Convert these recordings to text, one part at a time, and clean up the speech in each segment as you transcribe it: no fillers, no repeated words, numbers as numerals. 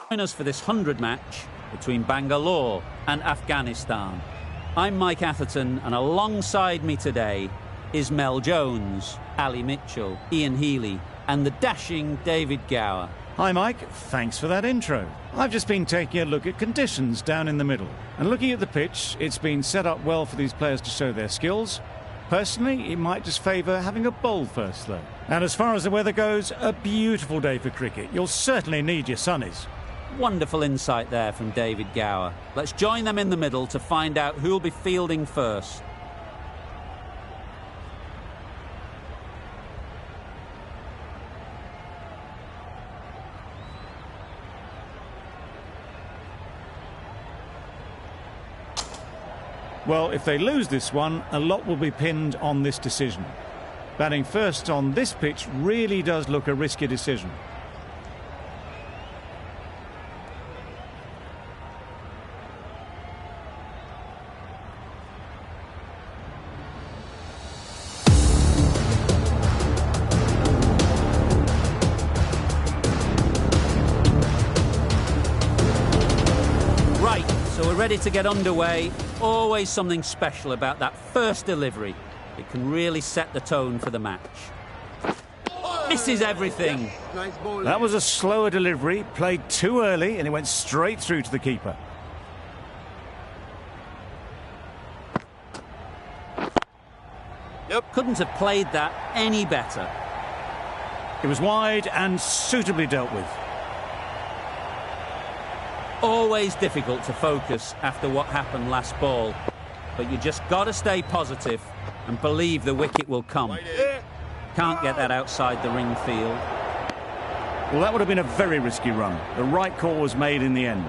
Join us for this 100 match between Bangalore and Afghanistan. I'm Mike Atherton, and alongside me today is Mel Jones, Ali Mitchell, Ian Healy and the dashing David Gower. Hi Mike, thanks for that intro. I've just been taking a look at conditions down in the middle. And looking at the pitch, it's been set up well for these players to show their skills. Personally, it might just favour having a bowl first though. And as far as the weather goes, a beautiful day for cricket. You'll certainly need your sunnies. Wonderful insight there from David Gower. Let's join them in the middle to find out who'll be fielding first. Well, if they lose this one, a lot will be pinned on this decision. Batting first on this pitch really does look a risky decision. So we're ready to get underway. Always something special about that first delivery. It can really set the tone for the match. Misses everything. That was a slower delivery, played too early, and it went straight through to the keeper. Couldn't have played that any better. It was wide and suitably dealt with. Always difficult to focus after what happened last ball, but you just got to stay positive and believe the wicket will come. Can't get that outside the ring field. Well, that would have been a very risky run. The right call was made in the end.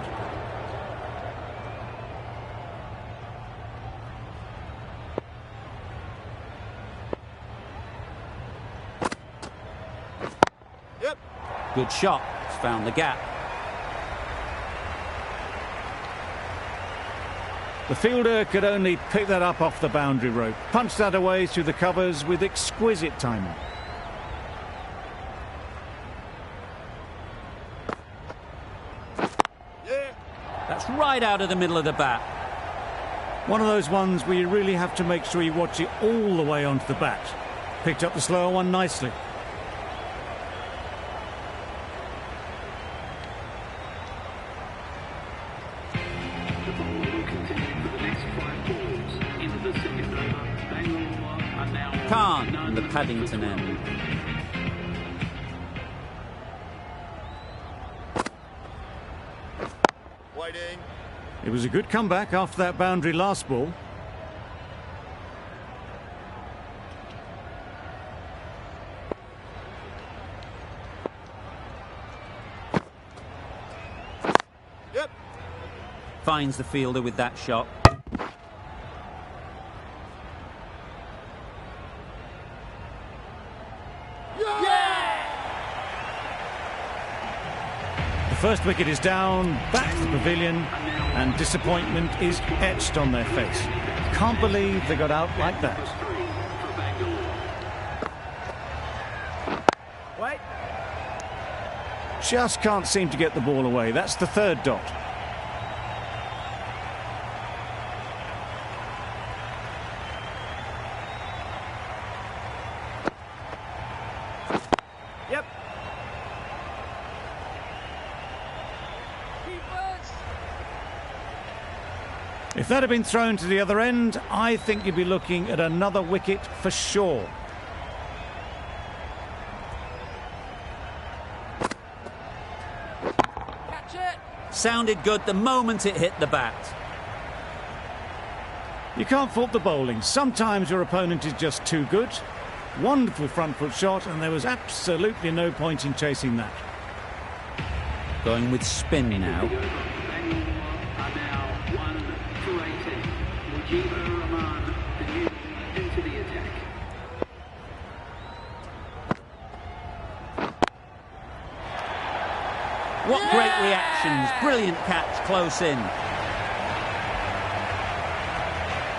Good shot. It's found the gap. The fielder could only pick that up off the boundary rope, punch that away through the covers with exquisite timing. That's right out of the middle of the bat. One of those ones where you really have to make sure you watch it all the way onto the bat. Picked up the slower one nicely. Khan and the Paddington end. It was a good comeback after that boundary last ball. Finds the fielder with that shot. The first wicket is down, back to the pavilion, and disappointment is etched on their face. Can't believe they got out like that. Just can't seem to get the ball away. That's the third dot. If that had been thrown to the other end, I think you'd be looking at another wicket for sure. Catch it. Sounded good the moment it hit the bat. You can't fault the bowling. Sometimes your opponent is just too good. Wonderful front foot shot, and there was absolutely no point in chasing that. Going with spin now. What great reactions. Brilliant catch close in.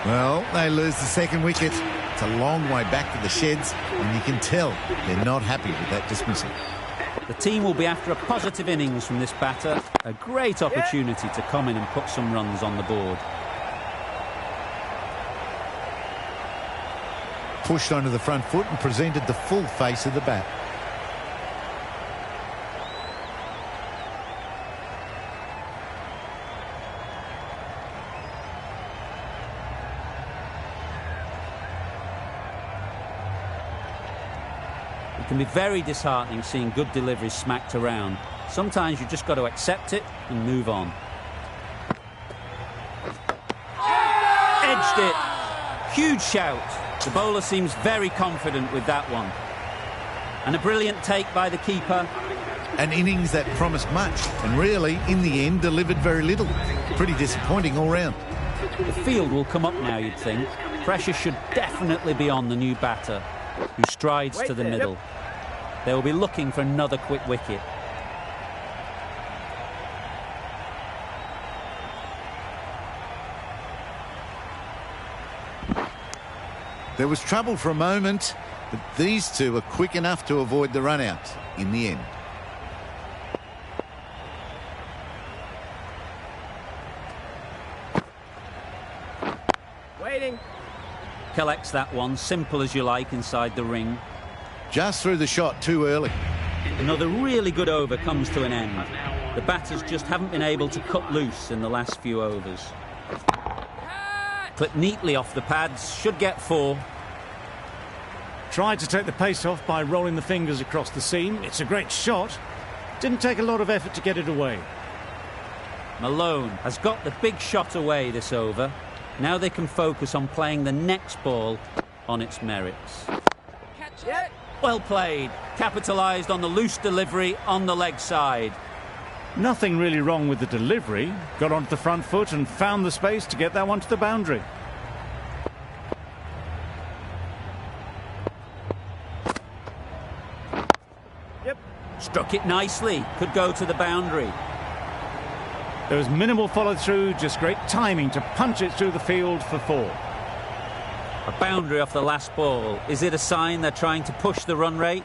Well, they lose the second wicket. It's a long way back to the sheds, and you can tell they're not happy with that dismissal. The team will be after a positive innings from this batter. A great opportunity to come in and put some runs on the board. Pushed onto the front foot and presented the full face of the bat. It can be very disheartening seeing good deliveries smacked around. Sometimes you've just got to accept it and move on. Edged it. Huge shout. The bowler seems very confident with that one. And a brilliant take by the keeper. An innings that promised much and really, in the end, delivered very little. Pretty disappointing all round. The field will come up now, you'd think. Pressure should definitely be on the new batter, who strides to the middle. They will be looking for another quick wicket. There was trouble for a moment, but these two are quick enough to avoid the run-out in the end. Waiting. Collects that one, simple as you like, inside the ring. Just threw the shot too early. Another really good over comes to an end. The batters just haven't been able to cut loose in the last few overs. Clipped neatly off the pads, should get 4. Tried to take the pace off by rolling the fingers across the seam. It's a great shot. Didn't take a lot of effort to get it away. Malone has got the big shot away this over. Now they can focus on playing the next ball on its merits. Catch it. Well played. Capitalised on the loose delivery on the leg side. Nothing really wrong with the delivery. Got onto the front foot and found the space to get that one to the boundary. Yep. Struck it nicely. Could go to the boundary. There was minimal follow-through, just great timing to punch it through the field for 4. A boundary off the last ball. Is it a sign they're trying to push the run rate?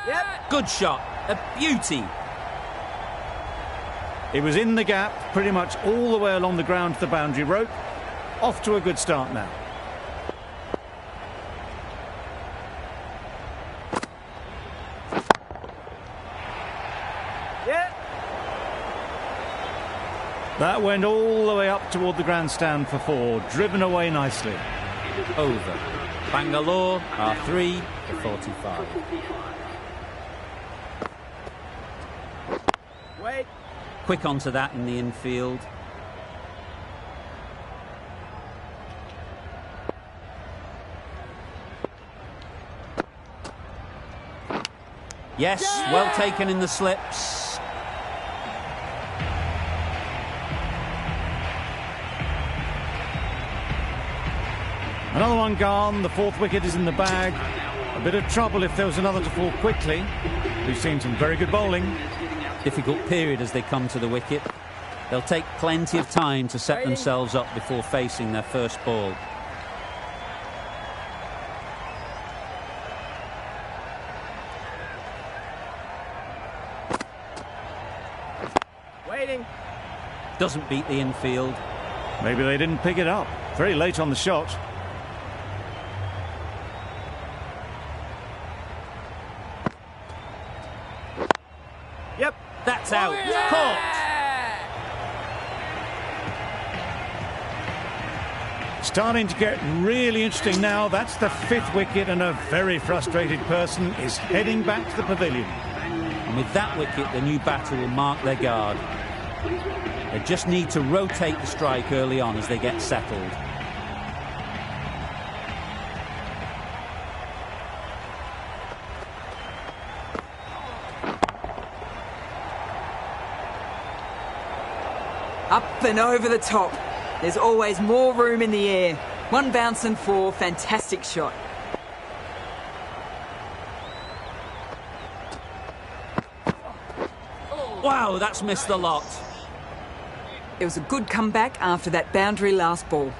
Yep. Good shot. A beauty. It was in the gap, pretty much all the way along the ground to the boundary rope. Off to a good start now. Yeah. That went all the way up toward the grandstand for 4, driven away nicely. Over. Bangalore are 3 for 45. Wait. Quick onto that in the infield. Yes, well taken in the slips. Another one gone, the 4th wicket is in the bag. A bit of trouble if there was another to fall quickly. We've seen some very good bowling. Difficult period as they come to the wicket. They'll take plenty of time to set themselves up before facing their first ball. Waiting. Doesn't beat the infield. Maybe they didn't pick it up. Very late on the shot. Yep. That's out. Caught. Starting to get really interesting now. That's the 5th wicket, and a very frustrated person is heading back to the pavilion. And with that wicket, the new batter will mark their guard. They just need to rotate the strike early on as they get settled. Up and over the top. There's always more room in the air. 1 bounce and 4. Fantastic shot. Wow, that's missed the lot. It was a good comeback after that boundary last ball.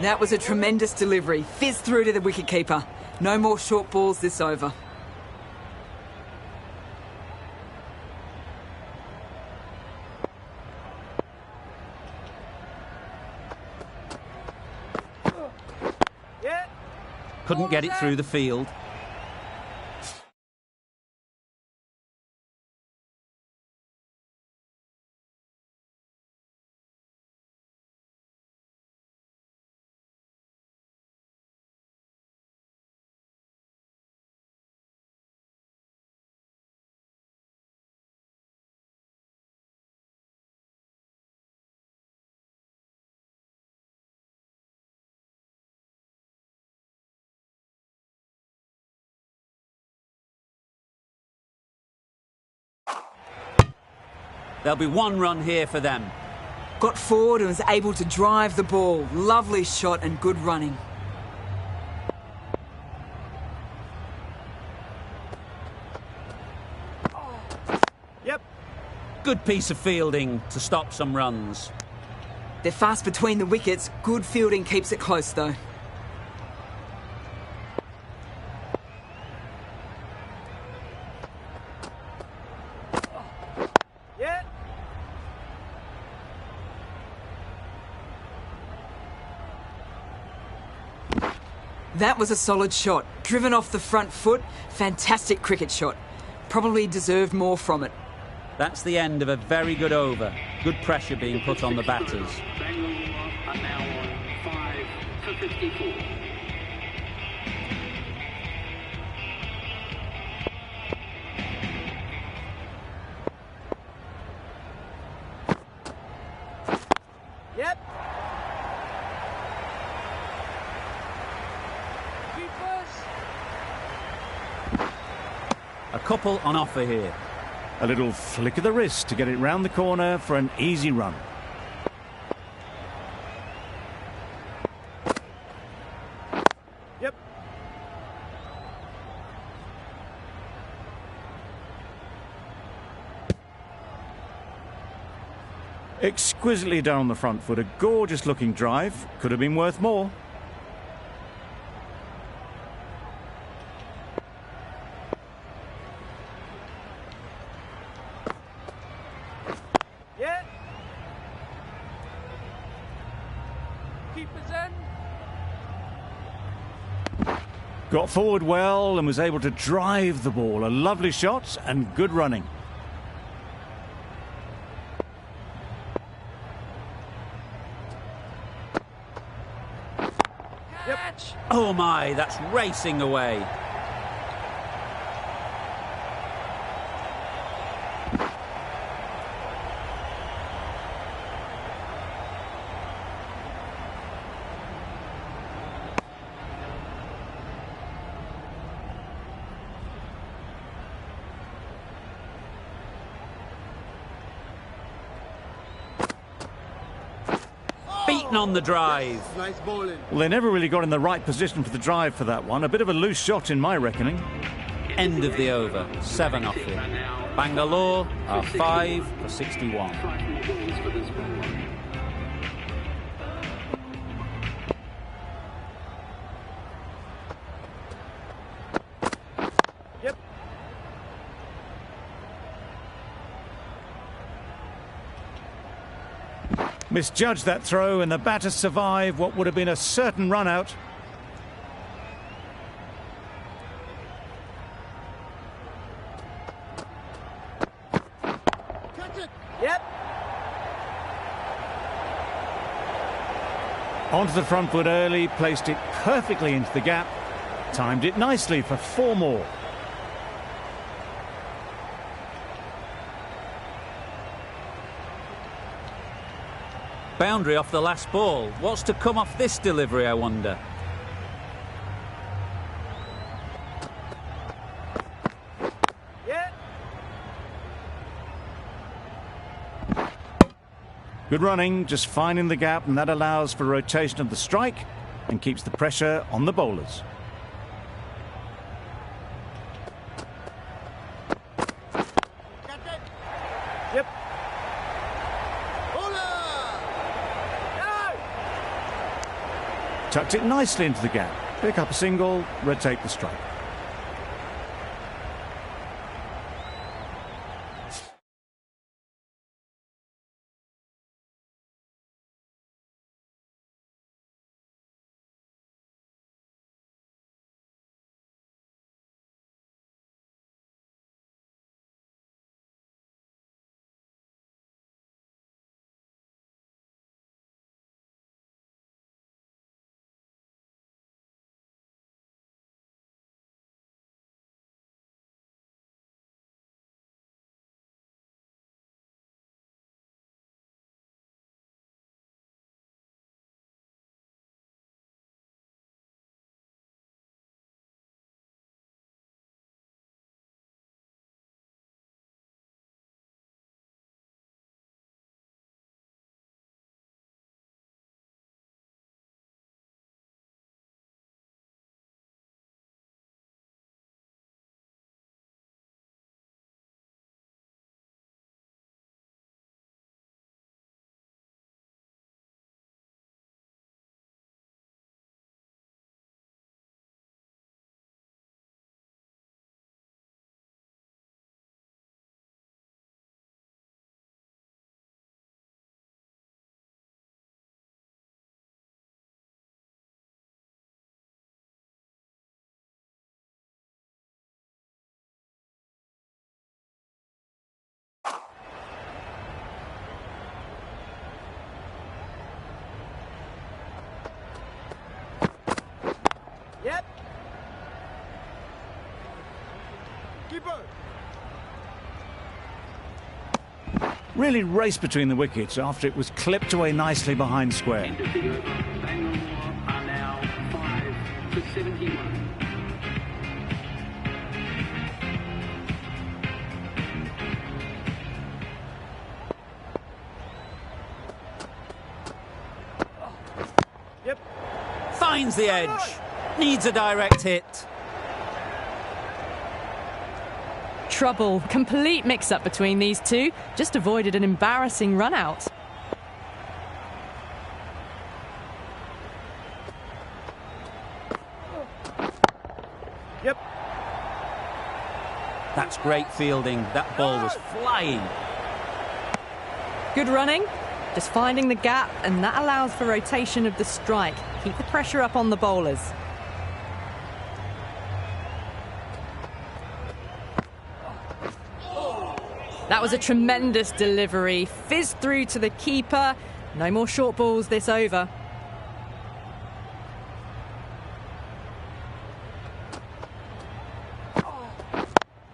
That was a tremendous delivery. Fizzed through to the wicketkeeper. No more short balls this over. Yeah. Couldn't get it through the field. There'll be one run here for them. Got forward and was able to drive the ball. Lovely shot and good running. Yep. Good piece of fielding to stop some runs. They're fast between the wickets. Good fielding keeps it close though. Yeah. That was a solid shot. Driven off the front foot. Fantastic cricket shot. Probably deserved more from it. That's the end of a very good over. Good pressure being put on the batters. Bangalore are now on 5 for 54. Yep. Keepers. A couple on offer here. A little flick of the wrist to get it round the corner for an easy run. Yep. Exquisitely done on the front foot. A gorgeous looking drive. Could have been worth more. Yeah. Keepers in. Got forward well and was able to drive the ball. A lovely shot and good running. Catch. Oh my, that's racing away. Beaten on the drive. Nice bowling. Well, they never really got in the right position for the drive for that one. A bit of a loose shot in my reckoning. End of the over. 7 off it. Bangalore are 5 for 61. 5 more balls for this ball. Yep. Misjudged that throw and the batter survived what would have been a certain run out. Catch it. Yep. Onto the front foot early, placed it perfectly into the gap. Timed it nicely for 4 more. Boundary off the last ball. What's to come off this delivery, I wonder? Yeah. Good running, just finding the gap, and that allows for rotation of the strike and keeps the pressure on the bowlers. Catch it. Yep. Bowler. No. Tucked it nicely into the gap. Pick up a single, rotate the strike. Yep. Keeper. Really raced between the wickets after it was clipped away nicely behind square. End of the over. Bangalore are now 5 for 71. Yep. Finds the edge. Needs a direct hit. Trouble. Complete mix-up between these two. Just avoided an embarrassing run-out. Yep. That's great fielding. That ball was flying. Good running. Just finding the gap, and that allows for rotation of the strike. Keep the pressure up on the bowlers. That was a tremendous delivery. Fizzed through to the keeper. No more short balls this over.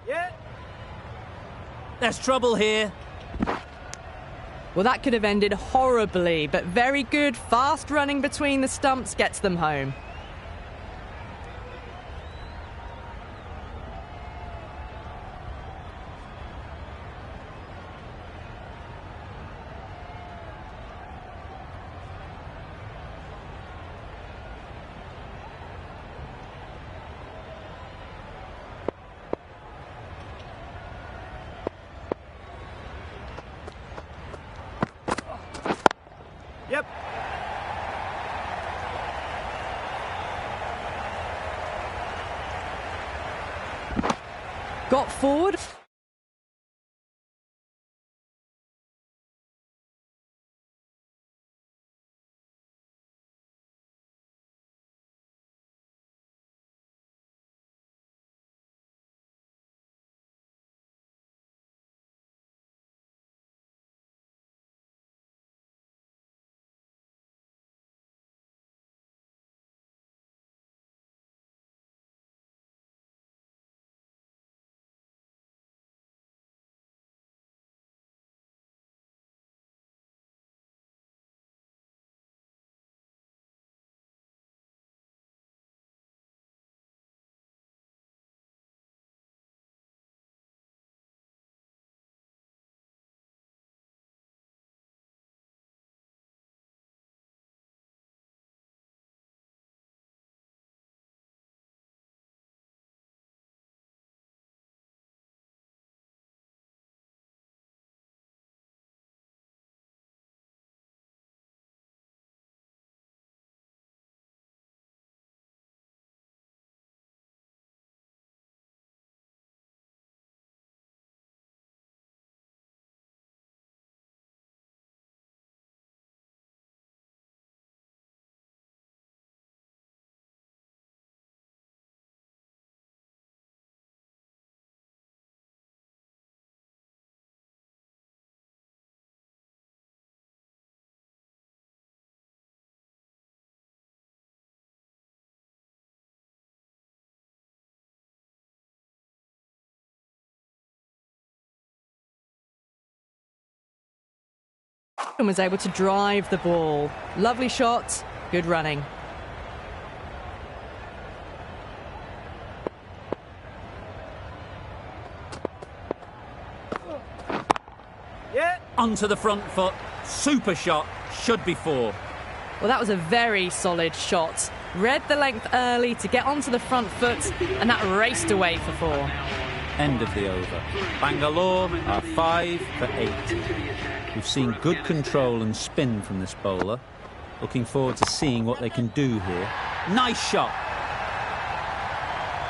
Yeah. There's trouble here. Well, that could have ended horribly, but very good. Fast running between the stumps gets them home. Yep. Got forward. and was able to drive the ball. Lovely shot, good running. Yeah. Onto the front foot. Super shot. Should be 4. Well, that was a very solid shot. Read the length early to get onto the front foot, and that raced away for 4. End of the over. Bangalore are 5 for 8. We've seen good control and spin from this bowler. Looking forward to seeing what they can do here. Nice shot.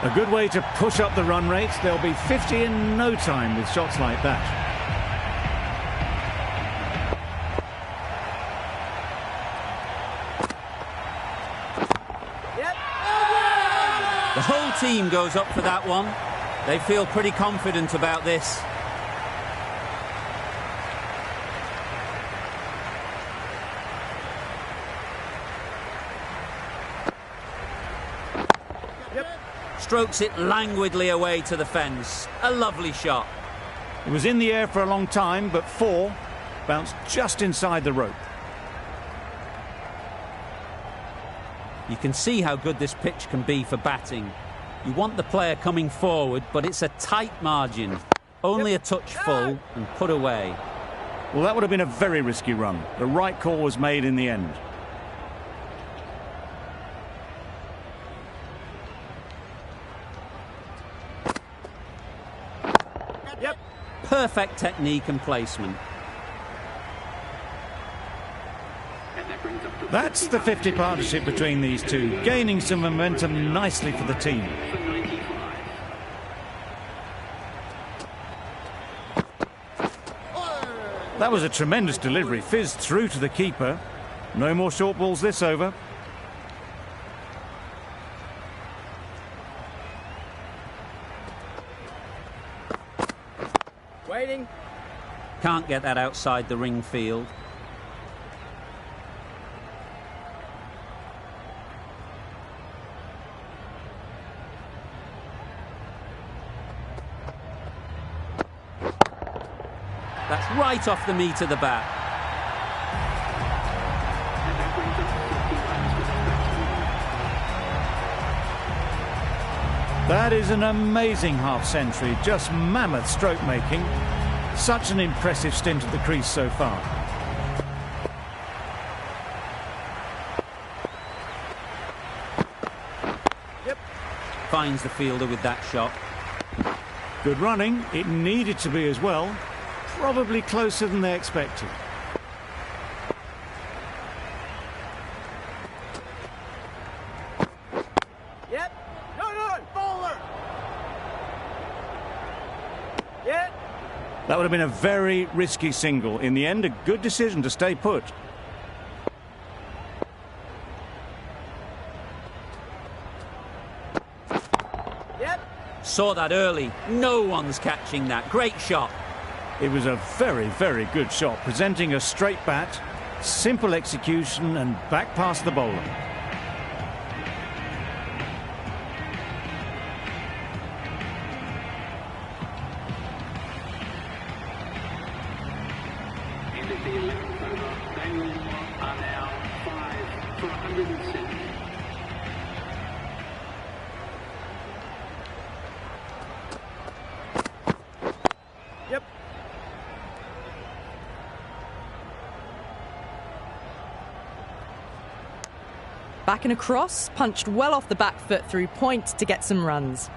A good way to push up the run rate. They'll be 50 in no time with shots like that. The whole team goes up for that one. They feel pretty confident about this. Strokes it languidly away to the fence. A lovely shot. It was in the air for a long time, but 4 bounced just inside the rope. You can see how good this pitch can be for batting. You want the player coming forward, but it's a tight margin. Only a touch full and put away. Well, that would have been a very risky run. The right call was made in the end. Yep. Perfect technique and placement. That's the 50 partnership between these two, gaining some momentum nicely for the team. That was a tremendous delivery, fizzed through to the keeper. No more short balls this over. Waiting. Can't get that outside the ring field. That's right off the meat of the bat. That is an amazing half-century, just mammoth stroke making. Such an impressive stint at the crease so far. Yep. Finds the fielder with that shot. Good running, it needed to be as well. Probably closer than they expected. Yep. No, bowler. Yep. That would have been a very risky single. In the end, a good decision to stay put. Yep. Saw that early. No one's catching that. Great shot. It was a very, very good shot, presenting a straight bat, simple execution and back past the bowler. End of the 11th over. Bangalore are now 5 for 107. Yep. Back and across, punched well off the back foot through point to get some runs.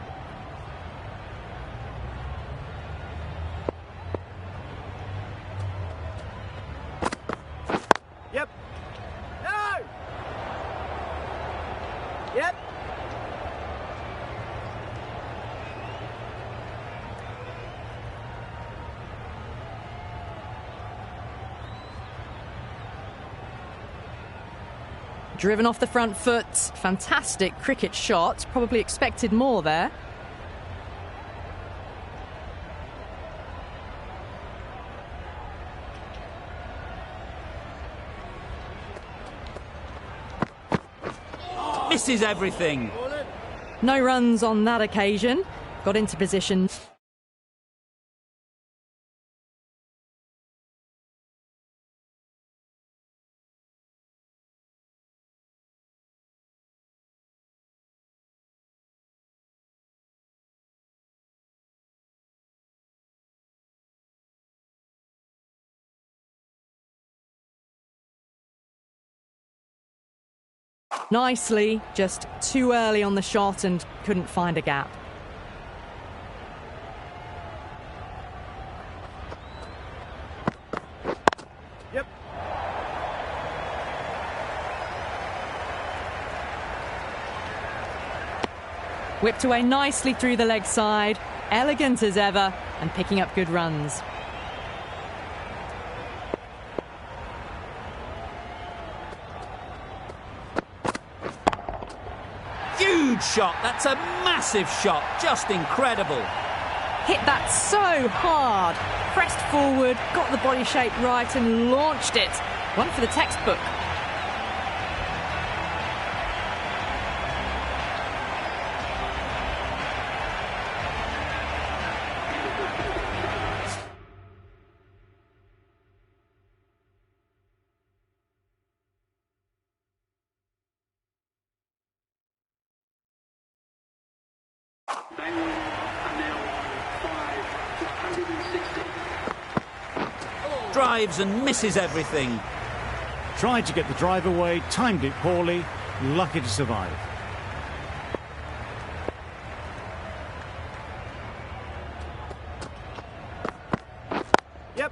Yep. No. Yep. Driven off the front foot, fantastic cricket shot, probably expected more there. Misses everything. No runs on that occasion, got into position. Nicely, just too early on the shot and couldn't find a gap. Yep. Whipped away nicely through the leg side, elegant as ever, and picking up good runs. Huge shot. That's a massive shot. Just incredible. Hit that so hard. Pressed forward, got the body shape right and launched it. One for the textbook. Bangor are now on 5 for 160. Drives and misses everything. Tried to get the drive away, timed it poorly, lucky to survive. Yep.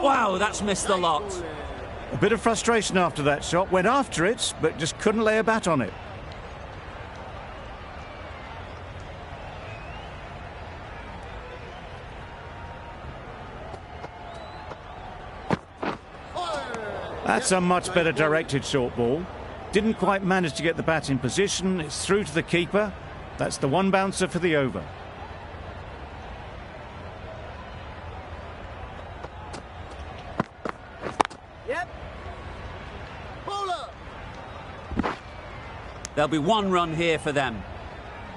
Wow, that's missed a lot. A bit of frustration after that shot. Went after it, but just couldn't lay a bat on it. That's a much better directed short ball. Didn't quite manage to get the bat in position. It's through to the keeper. That's the one bouncer for the over. Yep. Bowler. There'll be one run here for them.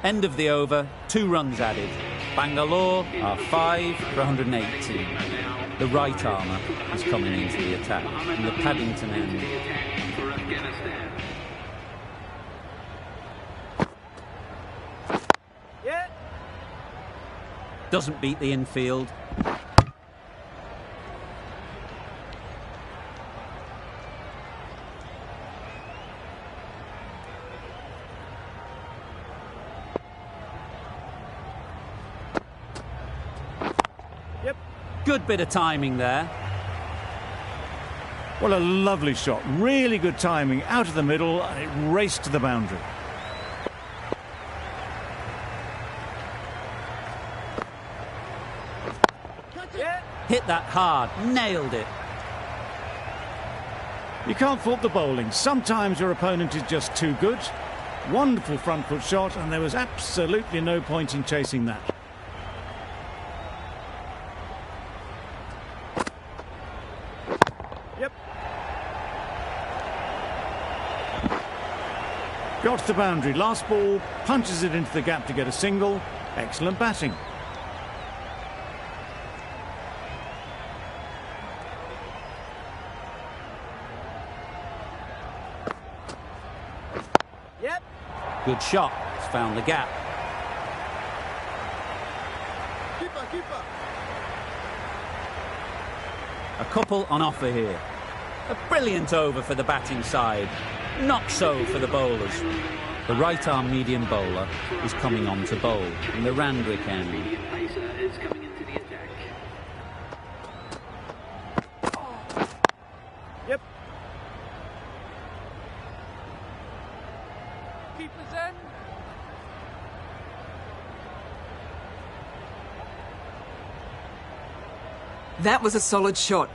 End of the over, 2 runs added. Bangalore are 5 for 180. The right armour is coming into the attack, and the Paddington end. For Afghanistan. Yeah. Doesn't beat the infield. Good bit of timing there. Well, a lovely shot. Really good timing. Out of the middle, and it raced to the boundary. Yeah. Hit that hard. Nailed it. You can't fault the bowling. Sometimes your opponent is just too good. Wonderful front foot shot, and there was absolutely no point in chasing that. Yep. Got to the boundary. Last ball, punches it into the gap to get a single. Excellent batting. Yep. Good shot. It's found the gap. Keeper, keeper. A couple on offer here. A brilliant over for the batting side. Not so for the bowlers. The right-arm medium bowler is coming on to bowl in the Randwick end. Medium pacer is coming into the attack. Yep. Keeper's in. That was a solid shot.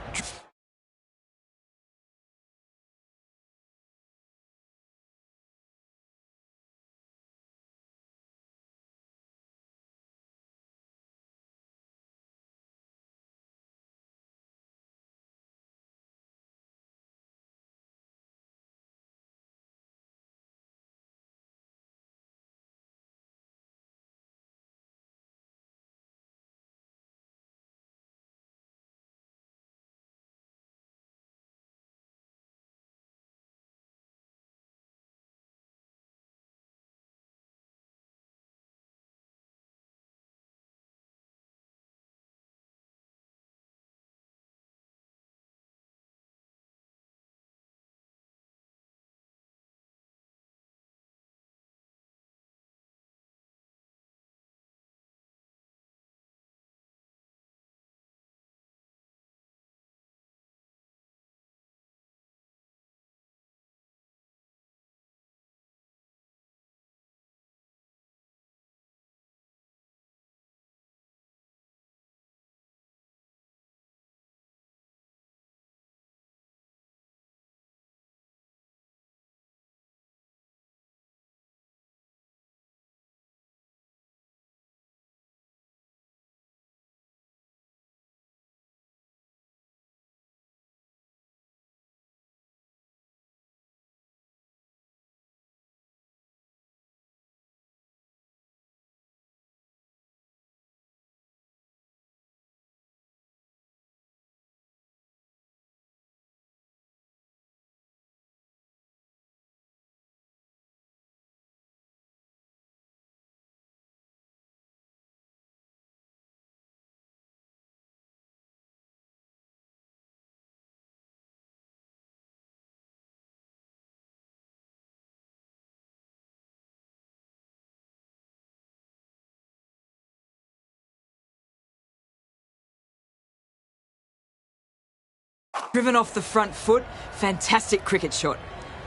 Driven off the front foot, fantastic cricket shot.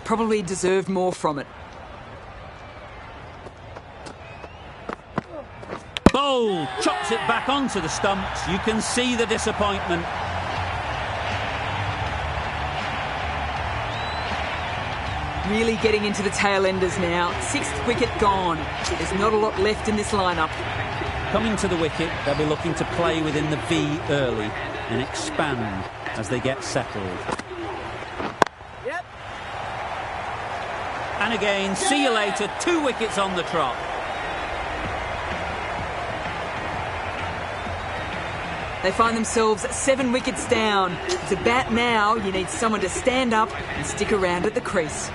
Probably deserved more from it. Bowl chops it back onto the stumps. You can see the disappointment. Really getting into the tail enders now. Sixth wicket gone. There's not a lot left in this lineup. Coming to the wicket, they'll be looking to play within the V early and expand as they get settled. Yep. And again, see you later, 2 wickets on the trot. They find themselves 7 wickets down. To bat now, you need someone to stand up and stick around at the crease.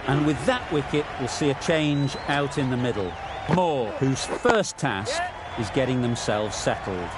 And with that wicket, we'll see a change out in the middle. Moore, whose first task is getting themselves settled.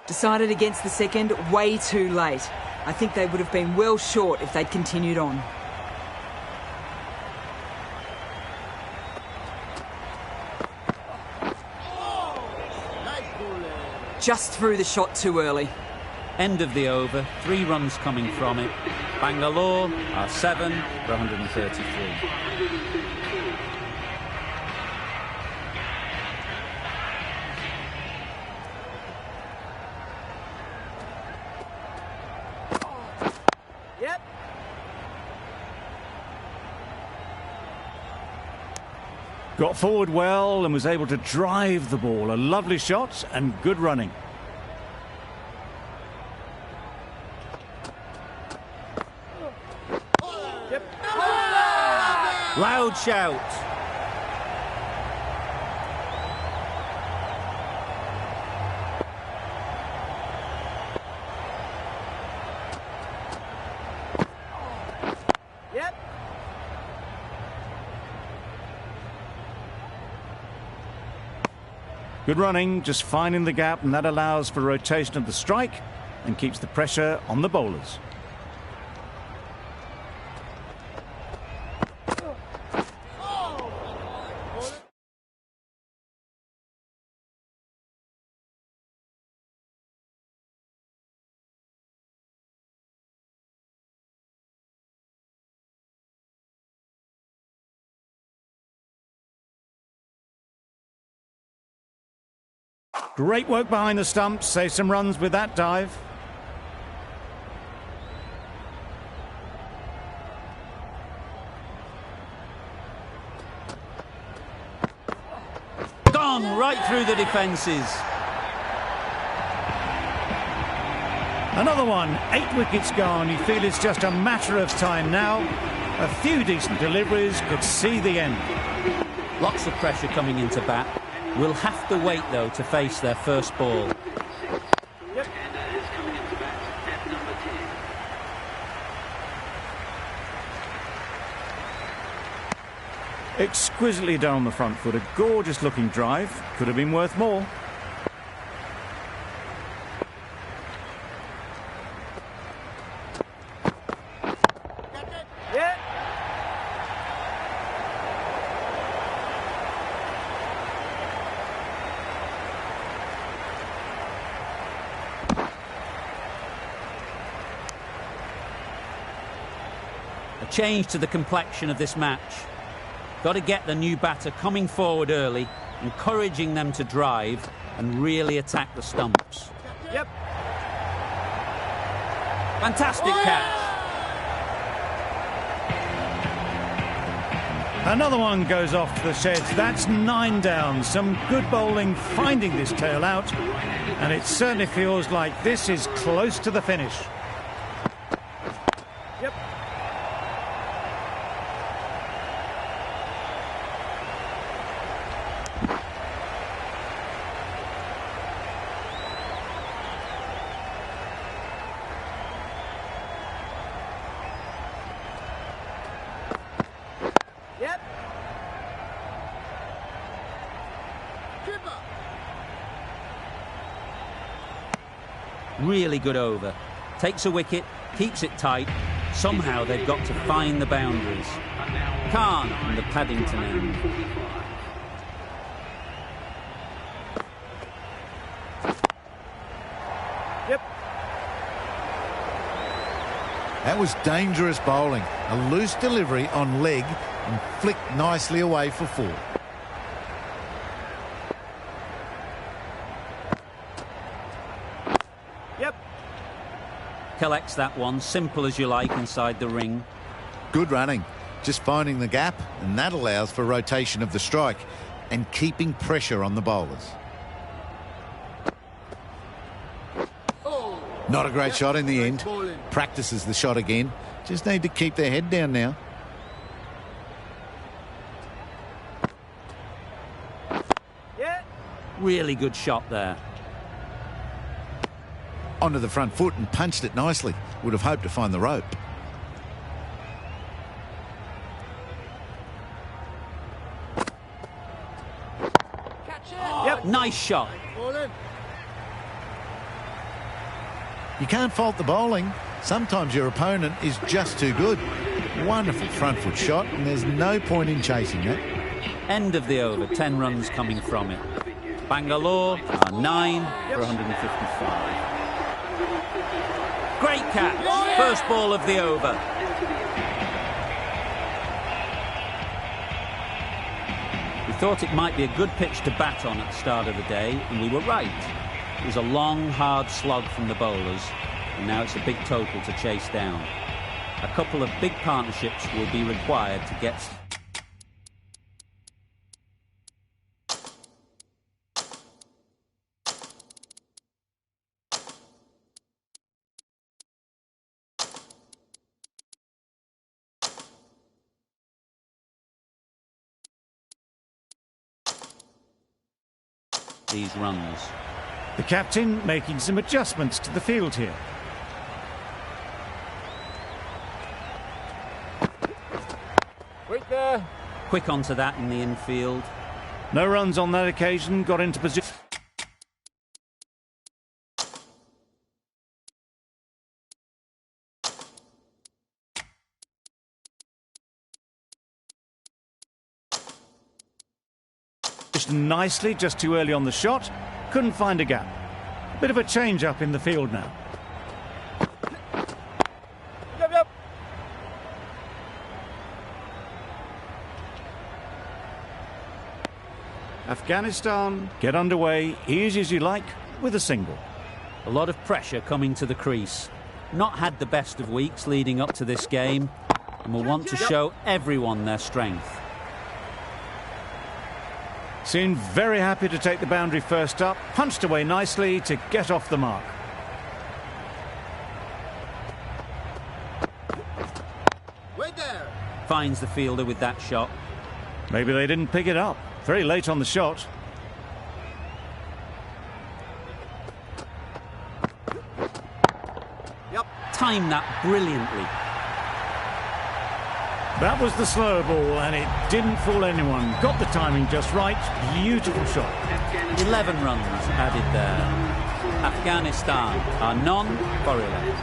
Decided against the second way too late. I think they would have been well short if they'd continued on. Just threw the shot too early. End of the over, 3 runs coming from it. Bangalore are 7 for 133. Yep. Got forward well and was able to drive the ball. A lovely shot and good running. Loud shout. Yep. Good running, just finding the gap, and that allows for rotation of the strike and keeps the pressure on the bowlers. Great work behind the stumps, save some runs with that dive. Gone right through the defences. Another one, 8 wickets gone. You feel it's just a matter of time now. A few decent deliveries could see the end. Lots of pressure coming into bat. Will have to wait, though, to face their first ball. Yep. And is coming into bat at number 10. Exquisitely done on the front foot. A gorgeous looking drive. Could have been worth more. Yeah. A change to the complexion of this match. Got to get the new batter coming forward early, encouraging them to drive and really attack the stumps. Yep. Fantastic catch. Another one goes off to the sheds. That's 9 down. Some good bowling finding this tail out. And it certainly feels like this is close to the finish. Yep. Yep. Keeper. Really good over. Takes a wicket, keeps it tight. Somehow they've got to find the boundaries. Khan from the Paddington end. Yep. That was dangerous bowling. A loose delivery on leg and flicked nicely away for 4. Yep. Collects that one, simple as you like, inside the ring. Good running. Just finding the gap, and that allows for rotation of the strike and keeping pressure on the bowlers. Not a great shot in the end. Practices the shot again. Just need to keep their head down now. Yeah. Really good shot there. Onto the front foot and punched it nicely. Would have hoped to find the rope. Catch it. Yep. Nice shot. Ball in. You can't fault the bowling. Sometimes your opponent is just too good. Wonderful front foot shot, and there's no point in chasing that. End of the over, 10 runs coming from it. Bangalore are 9 for 155. Great catch, first ball of the over. We thought it might be a good pitch to bat on at the start of the day, and we were right. It was a long, hard slog from the bowlers, and now it's a big total to chase down. A couple of big partnerships will be required to get... these runs. The captain making some adjustments to the field here. Wait there. Quick onto that in the infield. No runs on that occasion, got into position. Nicely, just too early on the shot. Couldn't find a gap. Bit of a change up in the field now. Yep. Afghanistan get underway, easy as you like, with a single. A lot of pressure coming to the crease. Not had the best of weeks leading up to this game, and will want to show everyone their strength. Seemed very happy to take the boundary first up, punched away nicely to get off the mark. Wait there. Finds the fielder with that shot. Maybe they didn't pick it up. Very late on the shot. Yep. Timed that brilliantly. That was the slow ball, and it didn't fool anyone. Got the timing just right. Beautiful shot. 11 runs added there. Afghanistan are none for 11.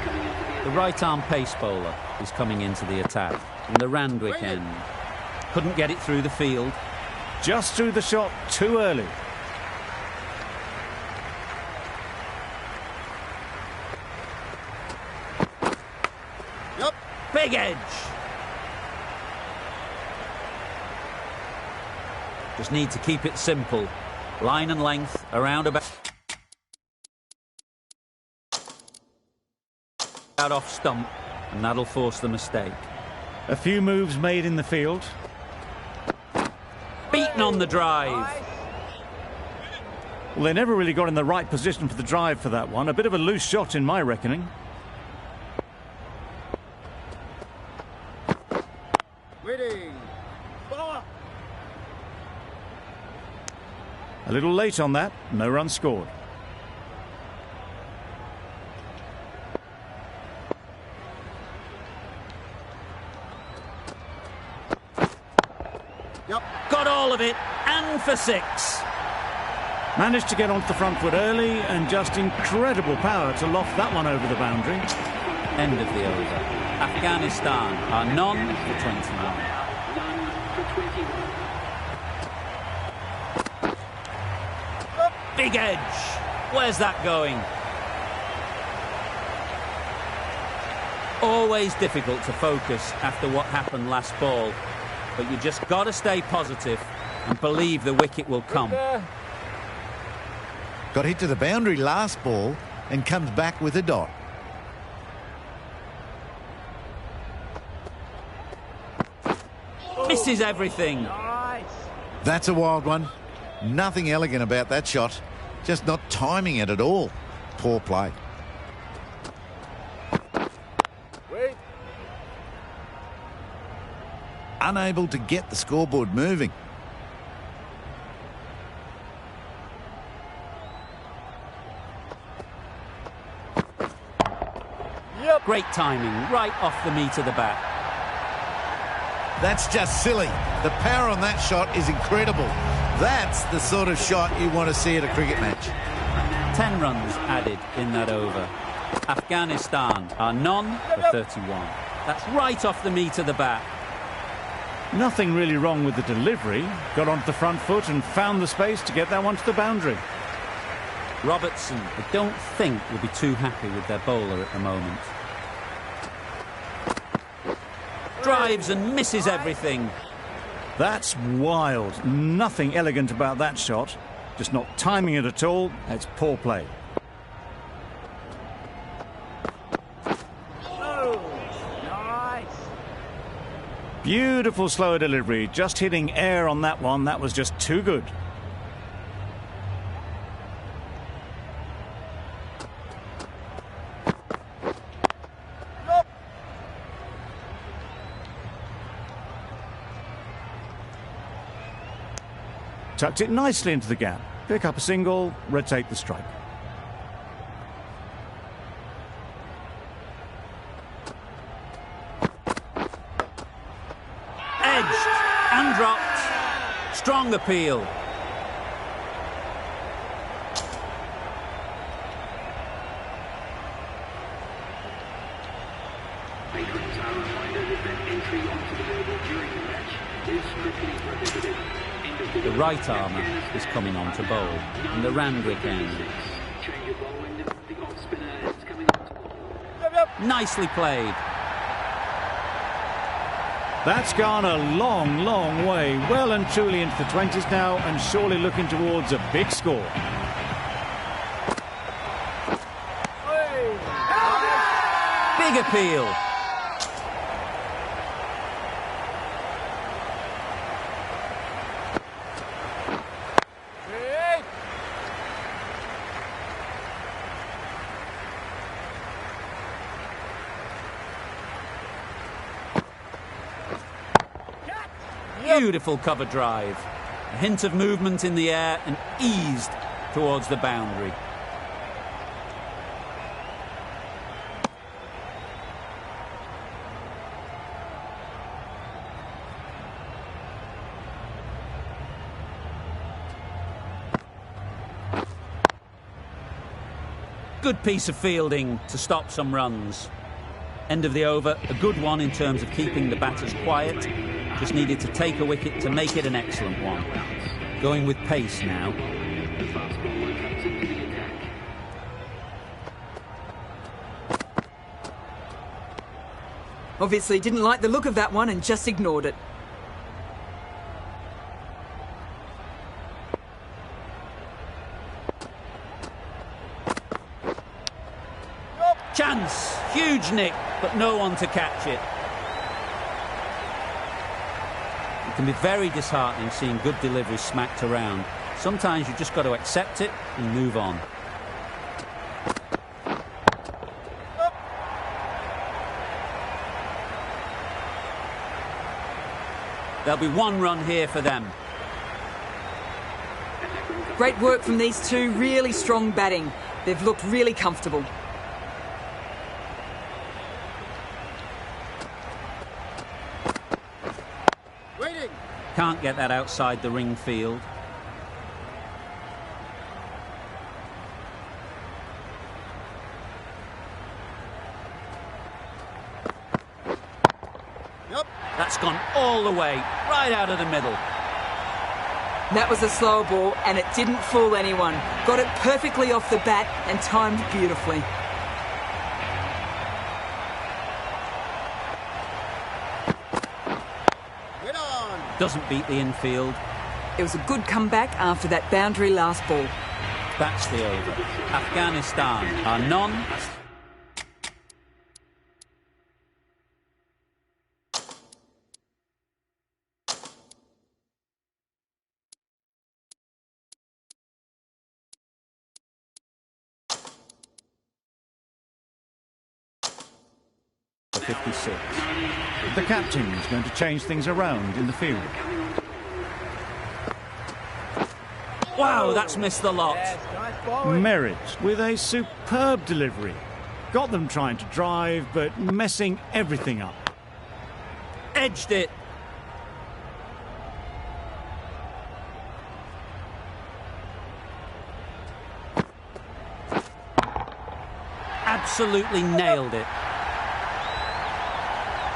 The right-arm pace bowler is coming into the attack from the Randwick end. Couldn't get it through the field. Just threw the shot too early. Yep. Big edge. Just need to keep it simple. Line and length around about off stump, and that'll force the mistake. A few moves made in the field. Beaten on the drive. Well, they never really got in the right position for the drive for that one. A bit of a loose shot in my reckoning. Waiting. Ball. A little late on that. No run scored. Yep. Got all of it, and for 6. Managed to get onto the front foot early, and just incredible power to loft that one over the boundary. End of the over. Afghanistan are none for 29. Big edge. Where's that going? Always difficult to focus after what happened last ball, but you just got to stay positive and believe the wicket will come. Got hit to the boundary last ball and comes back with a dot. Misses everything. Nice. That's a wild one. Nothing elegant about that shot. Just not timing it at all. Poor play. Wait. Unable to get the scoreboard moving. Yep. Great timing, right off the meat of the bat. That's just silly. The power on that shot is incredible. That's the sort of shot you want to see at a cricket match. 10 runs added in that over. Afghanistan are none for 31. That's right off the meat of the bat. Nothing really wrong with the delivery. Got onto the front foot and found the space to get that one to the boundary. Robertson, I don't think, will be too happy with their bowler at the moment. Drives and misses everything. That's wild. Nothing elegant about that shot. Just not timing it at all. It's poor play. Beautiful slower delivery. Just hitting air on that one. That was just too good. Tucked it nicely into the gap. Pick up a single, rotate the strike. Edged and dropped. Strong appeal. Patrons are reminded that entry onto the table during the match is strictly prohibited. The right armour is coming on to bowl, and the Randwick end. Change of bowling. The off spinner is coming on to bowl. Nicely played. That's gone a long, long way. Well and truly into the 20s now, and surely looking towards a big score. Big appeal. Beautiful cover drive. A hint of movement in the air and eased towards the boundary. Good piece of fielding to stop some runs. End of the over, a good one in terms of keeping the batters quiet. Just needed to take a wicket to make it an excellent one. Going with pace now. The fast bowler comes into the attack. Obviously didn't like the look of that one and just ignored it. Chance, huge nick, but no one to catch it. It can be very disheartening seeing good deliveries smacked around. Sometimes you just got to accept it and move on. There'll be one run here for them. Great work from these two, really strong batting. They've looked really comfortable. Waiting. Can't get that outside the ring field. Yep. That's gone all the way, right out of the middle. That was a slower ball and it didn't fool anyone. Got it perfectly off the bat and timed beautifully. Get on. Doesn't beat the infield. It was a good comeback after that boundary last ball. That's the over. Afghanistan are none. For 56. The captain is going to change things around in the field. Wow, that's missed the lot. Merritt with a superb delivery. Got them trying to drive, but messing everything up. Edged it. absolutely nailed it.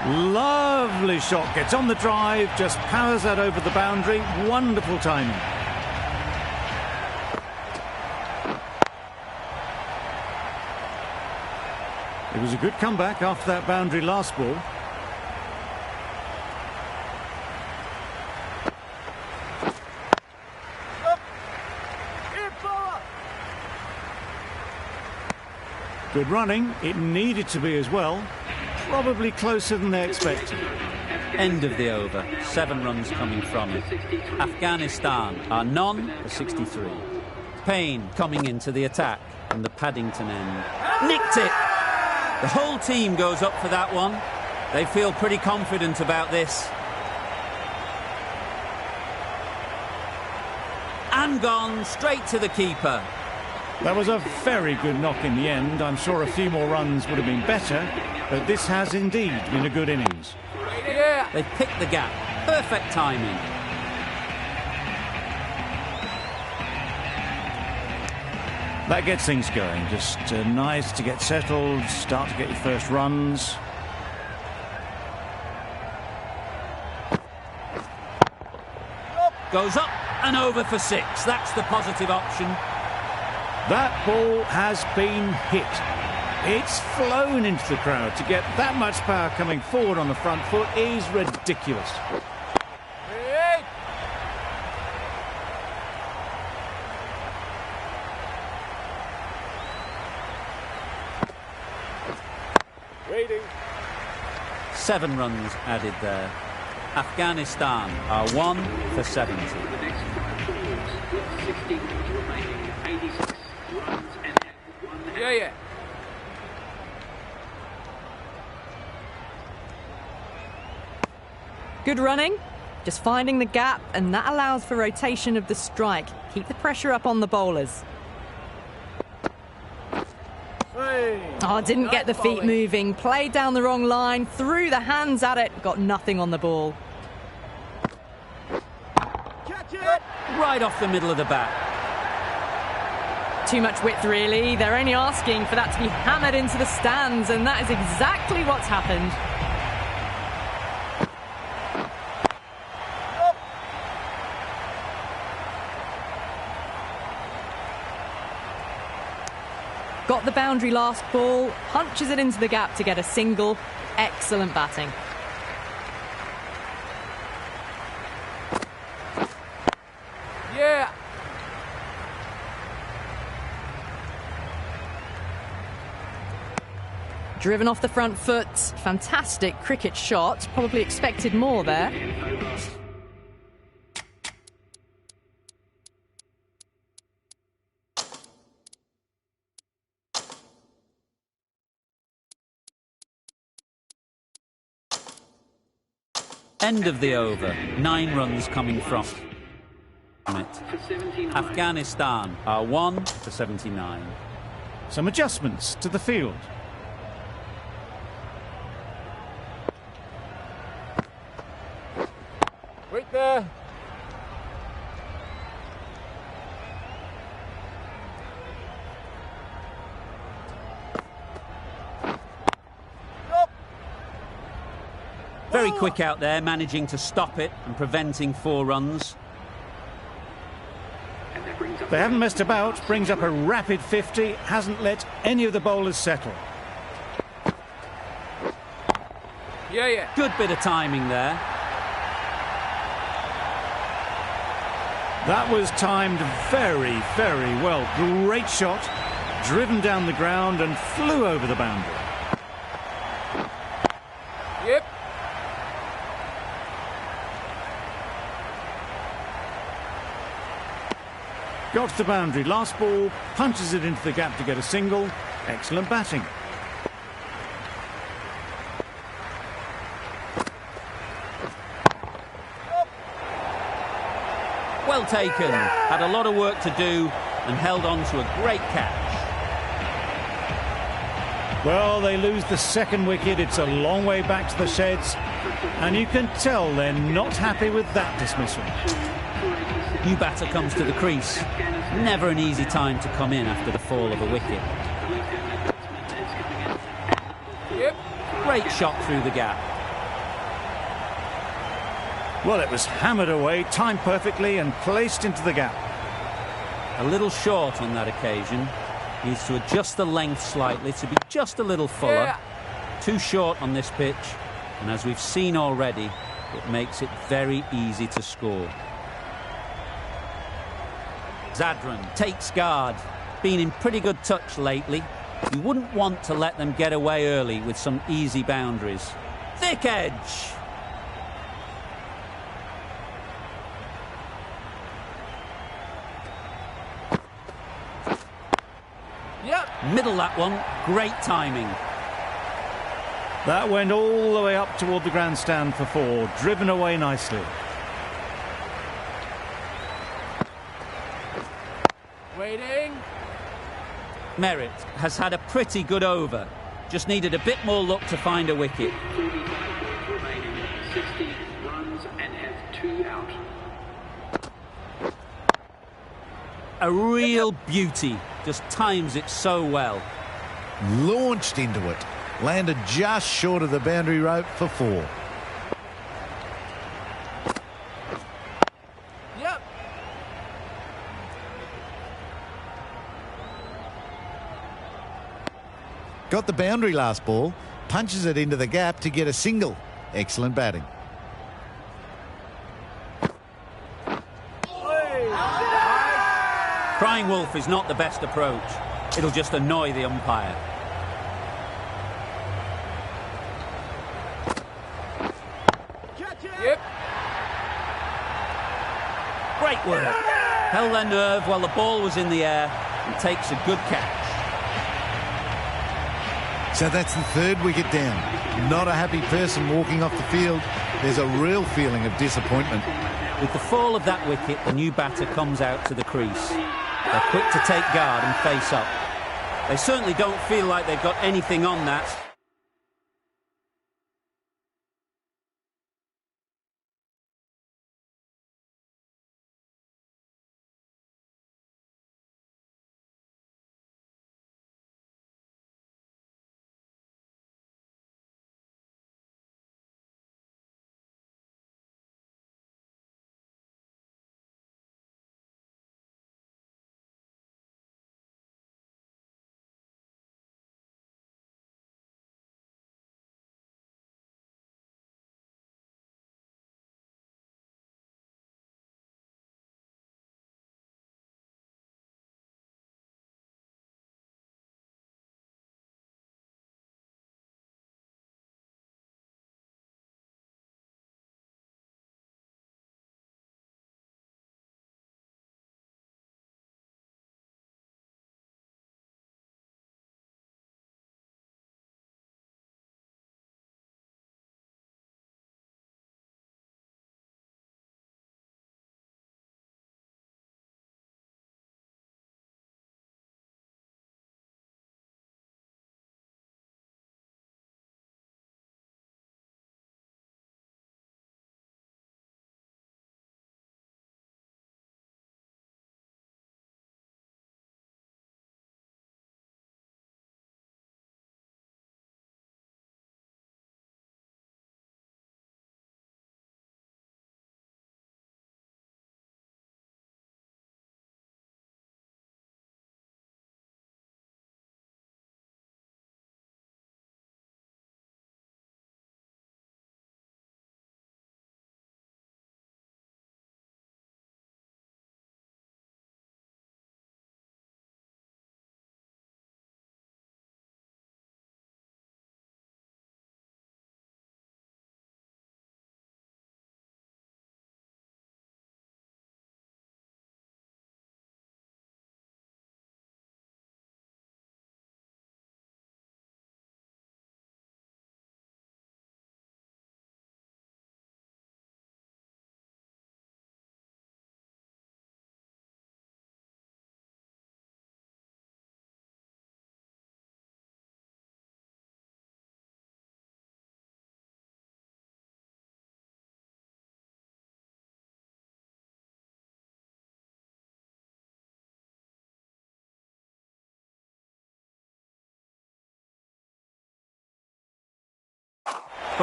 Lovely shot, gets on the drive, just powers that over the boundary. Wonderful timing. It was a good comeback after that boundary last ball. Good running, it needed to be as well. Probably closer than they expected. End of the over. 7 runs coming from it. Afghanistan are none for 63. Payne coming into the attack from the Paddington end. Nicked it! The whole team goes up for that one. They feel pretty confident about this. And gone straight to the keeper. That was a very good knock in the end. I'm sure a few more runs would have been better, but this has indeed been a good innings. Yeah. They picked the gap. Perfect timing. That gets things going. Just nice to get settled, start to get your first runs. Goes up and over for 6. That's the positive option. That ball has been hit. It's flown into the crowd. To get that much power coming forward on the front foot is ridiculous. Waiting. 7 runs added there. Afghanistan are 1 for 70. The next 5 balls with 60 remaining, 86 runs and 1 out. Yeah. Good running, just finding the gap, and that allows for rotation of the strike. Keep the pressure up on the bowlers. Oh, didn't get the feet moving. Played down the wrong line, threw the hands at it, got nothing on the ball. Catch it! Right off the middle of the bat. Too much width, really. They're only asking for that to be hammered into the stands, and that is exactly what's happened. Got the boundary last ball, punches it into the gap to get a single. Excellent batting. Yeah. Driven off the front foot. Fantastic cricket shot. Probably expected more there. End of the over. 9 runs coming from it. For 79. Afghanistan are 1 for 79. Some adjustments to the field. Wait there. Very quick out there, managing to stop it and preventing 4 runs. And that brings up They haven't messed about, brings up a rapid 50, hasn't let any of the bowlers settle. Yeah. Good bit of timing there. That was timed very, very well. Great shot, driven down the ground and flew over the boundary. Yep. Got to the boundary, last ball, punches it into the gap to get a single. Excellent batting. Well taken. Had a lot of work to do and held on to a great catch. Well, they lose the second wicket. It's a long way back to the sheds. And you can tell they're not happy with that dismissal. New batter comes to the crease. Never an easy time to come in after the fall of a wicket. the left-hand batsman is coming Great shot through the gap. Well, it was hammered away, timed perfectly and placed into the gap. A little short on that occasion. Needs to adjust the length slightly to be just a little fuller. Yeah. Too short on this pitch, and as we've seen already, it makes it very easy to score. Zadran takes guard. Been in pretty good touch lately. You wouldn't want to let them get away early with some easy boundaries. Thick edge. Yep. Middle that one. Great timing. That went all the way up toward the grandstand for 4, driven away nicely. Waiting. Merritt has had a pretty good over. Just needed a bit more luck to find a wicket. 35 balls remaining, 60 runs and has 2 out. A real beauty. Just times it so well. Launched into it. Landed just short of the boundary rope for 4. Yep. Got the boundary last ball. Punches it into the gap to get a single. Excellent batting. Crying wolf is not the best approach. It'll just annoy the umpire. Yep. Great work. Held their nerve while the ball was in the air and takes a good catch. So that's the 3rd wicket down. Not a happy person walking off the field. There's a real feeling of disappointment. With the fall of that wicket, the new batter comes out to the crease. They're quick to take guard and face up. They certainly don't feel like they've got anything on that.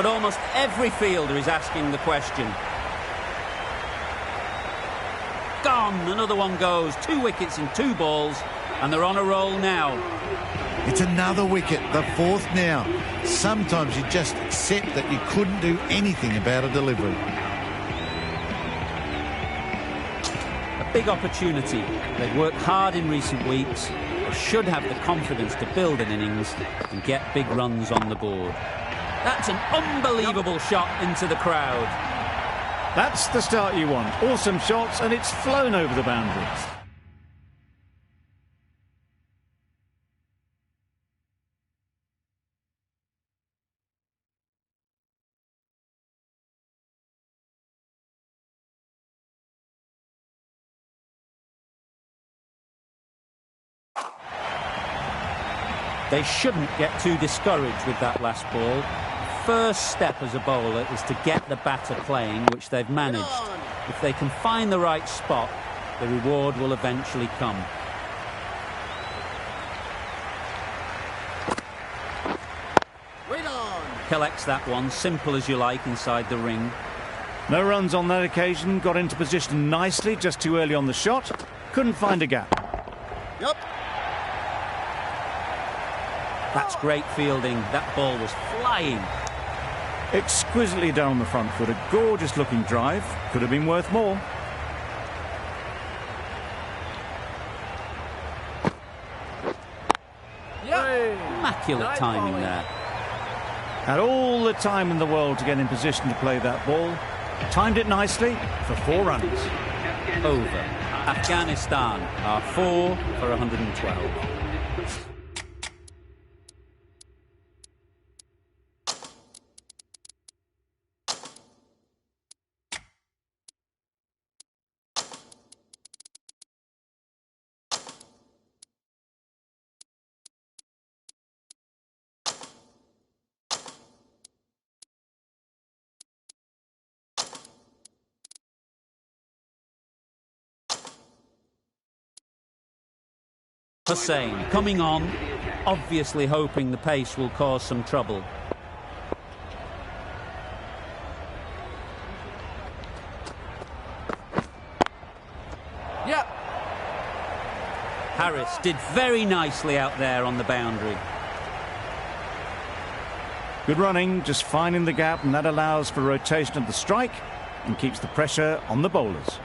but almost every fielder is asking the question. Gone, another one goes. 2 wickets in 2 balls, and they're on a roll now. It's another wicket, the 4th now. Sometimes you just accept that you couldn't do anything about a delivery. A big opportunity. They've worked hard in recent weeks. They should have the confidence to build an innings and get big runs on the board. That's an unbelievable shot into the crowd. That's the start you want. Awesome shots, and it's flown over the boundaries. They shouldn't get too discouraged with that last ball. First step as a bowler is to get the batter playing, which they've managed. If they can find the right spot, the reward will eventually come. Collects that one, simple as you like, inside the ring. No runs on that occasion, got into position nicely, just too early on the shot. Couldn't find a gap. Yep. That's great fielding. That ball was flying. Exquisitely done on the front foot. A gorgeous looking drive. Could have been worth more. Immaculate timing there. Had all the time in the world to get in position to play that ball. Timed it nicely for 4 runs. Over. Afghanistan are 4 for 112. Hussain coming on, obviously hoping the pace will cause some trouble. Yep. Harris did very nicely out there on the boundary. Good running, just finding the gap, and that allows for rotation of the strike and keeps the pressure on the bowlers.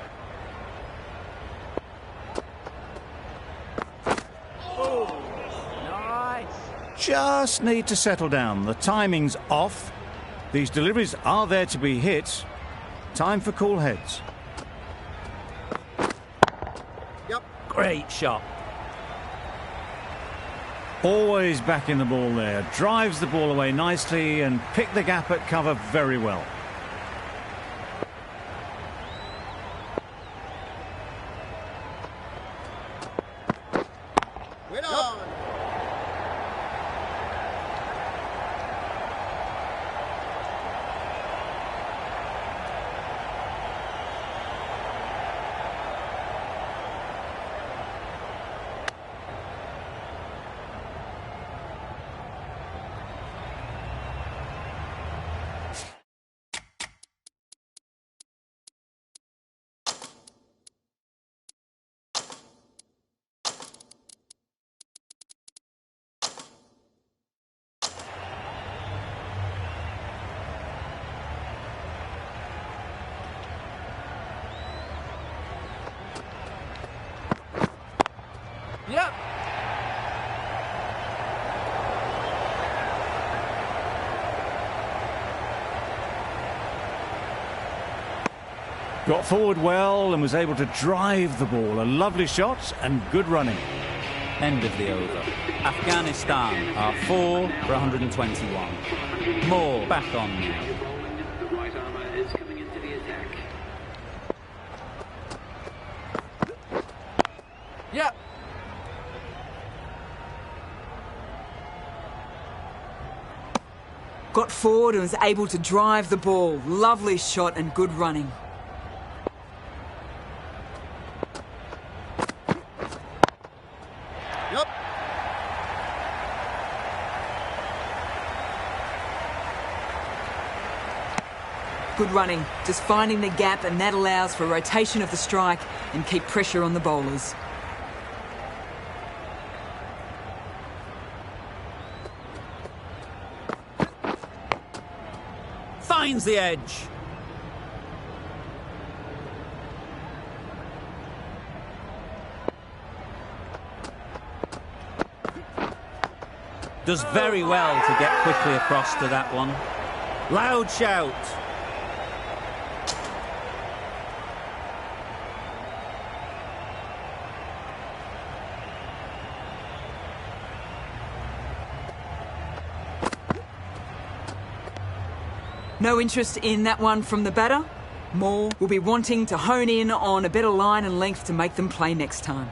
Just need to settle down. The timing's off. These deliveries are there to be hit. Time for cool heads. Yep. Great shot. Always back in the ball there. Drives the ball away nicely and picked the gap at cover very well. Yep. Got forward well and was able to drive the ball. A lovely shot and good running. End of the over. Afghanistan are 4 for 121. Moore back on now. The right armour is coming into the attack. Yep. Got forward and was able to drive the ball. Lovely shot and good running. Yep. Good running, just finding the gap, and that allows for rotation of the strike and keep pressure on the bowlers. Finds the edge. Does very well to get quickly across to that one. Loud shout. No interest in that one from the batter. Moore will be wanting to hone in on a better line and length to make them play next time.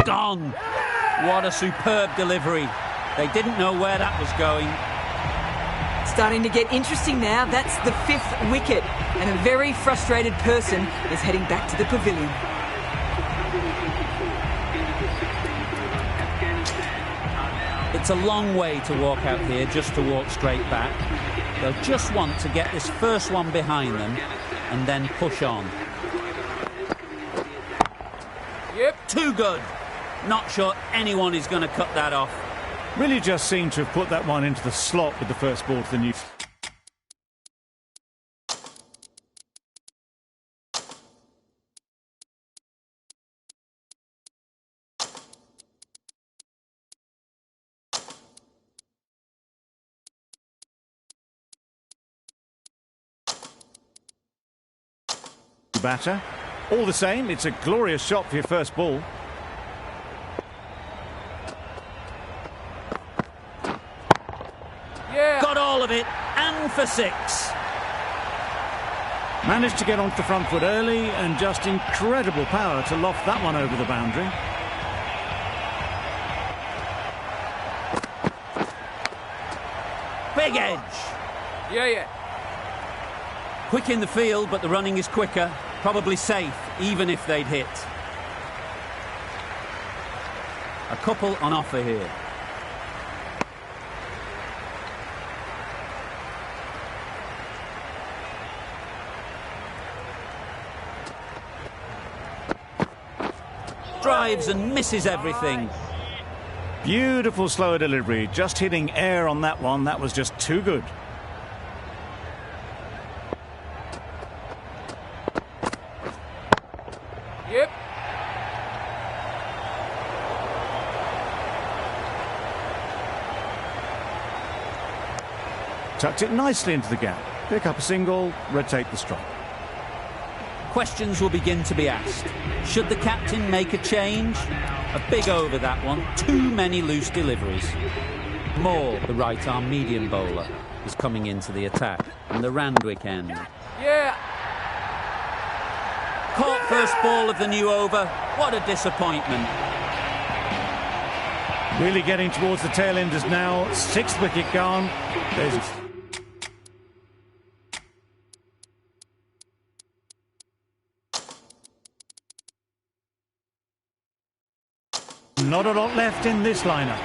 Gone. What a superb delivery. They didn't know where that was going. Starting to get interesting now. That's the 5th wicket, and a very frustrated person is heading back to the pavilion. It's a long way to walk out here just to walk straight back. They'll just want to get this first one behind them and then push on. Yep. Too good. Not sure anyone is going to cut that off. Really just seemed to have put that one into the slot with the first ball to the new... batter. All the same, it's a glorious shot for your first ball. Yeah. Got all of it, and for 6. Managed to get onto the front foot early, and just incredible power to loft that one over the boundary. Big edge. Yeah. Quick in the field, but the running is quicker. Probably safe, even if they'd hit. A couple on offer here. Drives and misses everything. Beautiful slower delivery, just hitting air on that one. That was just too good. Yep. Tucked it nicely into the gap. Pick up a single, rotate the strike. Questions will begin to be asked. Should the captain make a change? A big over that one. Too many loose deliveries. Moore, the right-arm medium bowler, is coming into the attack. And the Randwick end. Yeah. Caught first ball of the new over. What a disappointment. Really getting towards the tail enders now. 6th wicket gone. There's... not a lot left in this lineup.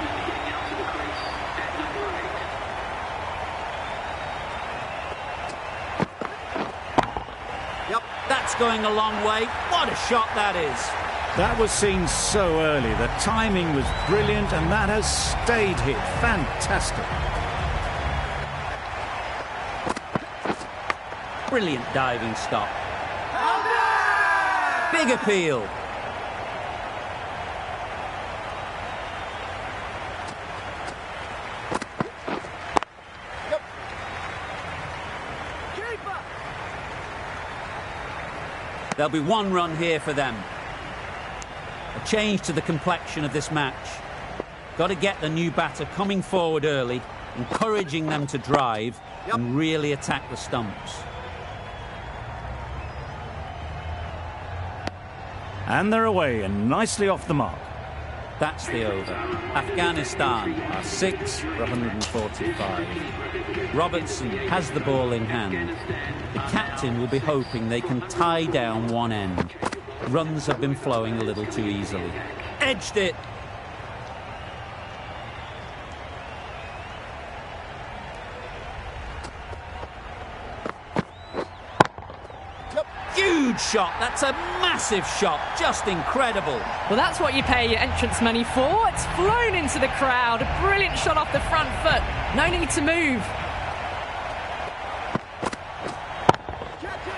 Yep, that's going a long way. What a shot that is. That was seen so early. The timing was brilliant, and that has stayed hit. Fantastic. Brilliant diving stop. Big appeal. There'll be one run here for them. A change to the complexion of this match. Got to get the new batter coming forward early, encouraging them to drive and really attack the stumps. And they're away and nicely off the mark. That's the over. Afghanistan are 6 for 145. Robertson has the ball in hand. The captain will be hoping they can tie down one end. Runs have been flowing a little too easily. edged it. Huge shot. That's a massive shot. Just incredible. Well, that's what you pay your entrance money for. It's flown into the crowd. A brilliant shot off the front foot. No need to move.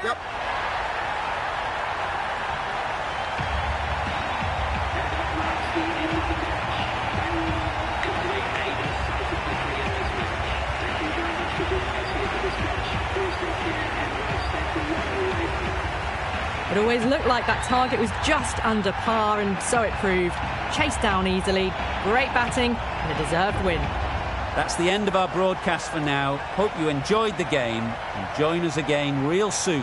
Yep. It always looked like that target was just under par, and so it proved. Chased down easily, great batting, and a deserved win. That's the end of our broadcast for now. Hope you enjoyed the game, and join us again real soon.